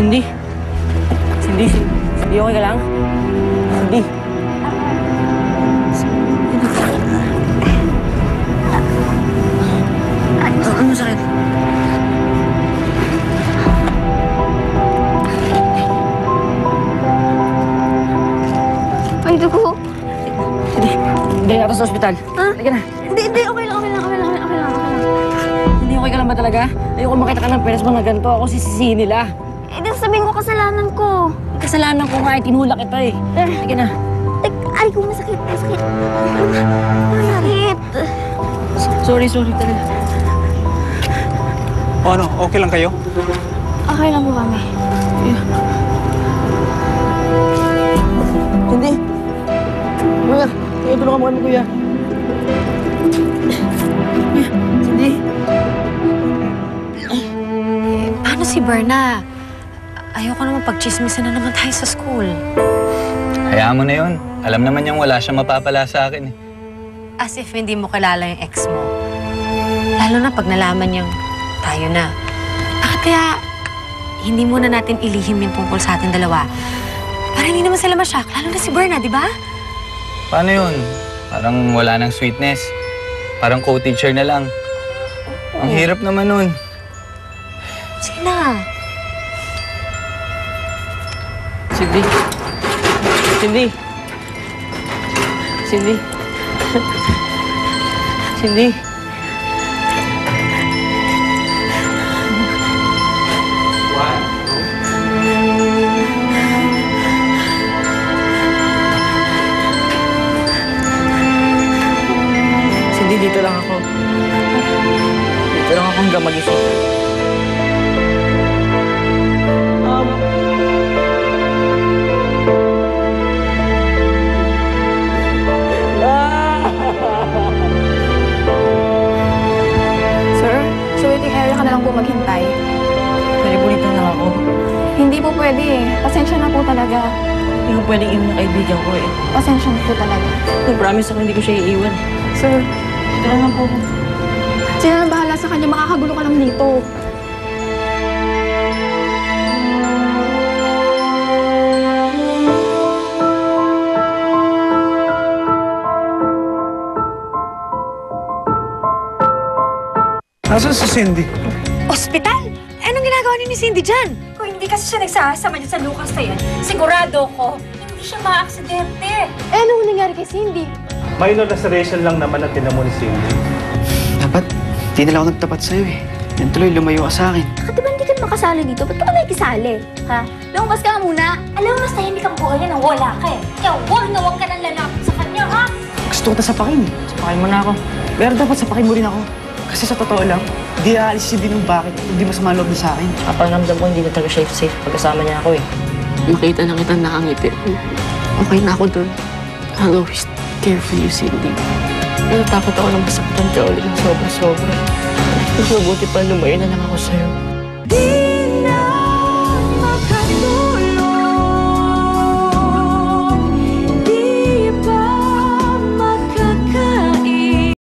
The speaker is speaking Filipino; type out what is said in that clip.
Cindy? Cindy, Cindy, okay ka lang? Cindy? Ano sakit? Ay, dugo. Cindy, hindi natin sa ospital. Ha? Halika na. Hindi, okay lang. Hindi, okay ka lang ba talaga? Ayoko makita ka ng peres mo na ganito. Ako sisisihin nila. Eh, di sabihin ko kasalanan ko. Kasalanan ko nga, tinulak kita eh. Halika na. Ay, kung masakit. Masakit. Sorry talaga. O ano, okay lang kayo? Okay lang po kami. Cindy! Kuya, tulungan mo kami, kuya. Cindy! Paano si Berna? Ayoko naman pagchismisan na naman tayo sa school. Hayaan mo na yun. Alam naman niyang wala siyang mapapala sa akin eh. As if hindi mo kilala yung ex mo. Lalo na pag nalaman niyang tayo na. Bakit kaya hindi muna natin ilihim yung tungkol sa ating dalawa? Para hindi naman sila ma-shock. Lalo na si Berna, di ba? Paano yun? Parang wala ng sweetness. Parang co-teacher na lang. Ang hirap naman nun. Sige na. Cindy! Cindy! Cindy! Cindy! Cindy, dito lang ako. Dito lang ako hanggang magising. Sir, sa waiting area ka na lang po maghintay. Pwede po dito lang ako. Hindi po pwede eh. Pasensya na po talaga. Hindi ko pwedeng iwan ng kaibigan ko eh. Pasensya na po talaga. Nag-promise ako hindi ko siya iiwan. Sir, Dito lang po ako. sino na bahala sa kanya? Makakagulo ka lang dito. Nasaan si Cindy? Ospital? Anong ginagawa ni Cindy dyan? Kung hindi kasi siya nagsasama dyan sa Lucas na yan, sigurado ko, hindi siya ma-aksidente. Eh, ano nangyari kay Cindy? Minor laceration lang naman ang tinamo ni Cindy. Dapat, di na lang ako nagtapat sa'yo eh. Yan tuloy, lumayo ka sa akin. Di ba hindi ka makasali dito? Ba't ka ba nakikisali? Ha? Lumabas ka nga muna. Alam mo, mas tahimik ang buhay niya nang wala ka eh. Kaya huwag na huwag ka nang lalapit sa kanya, ha? Gusto ko sapakin. Sapakin mo na ako. Pero dapat sapakin mo rin ako. Kasi sa totoo lang, Di aalis si Dinong bakit. Hindi masama loob niya sa akin. kaparamdam ko hindi na talaga safe pagkasama niya ako eh. Makita na kita nakangiti. Okay na ako dun. I'll always care for you, Cindy. Natatakot ako na masaktan ka ulit ng sobra-sobra. Mas mabuti pa lumayo na lang ako sa'yo.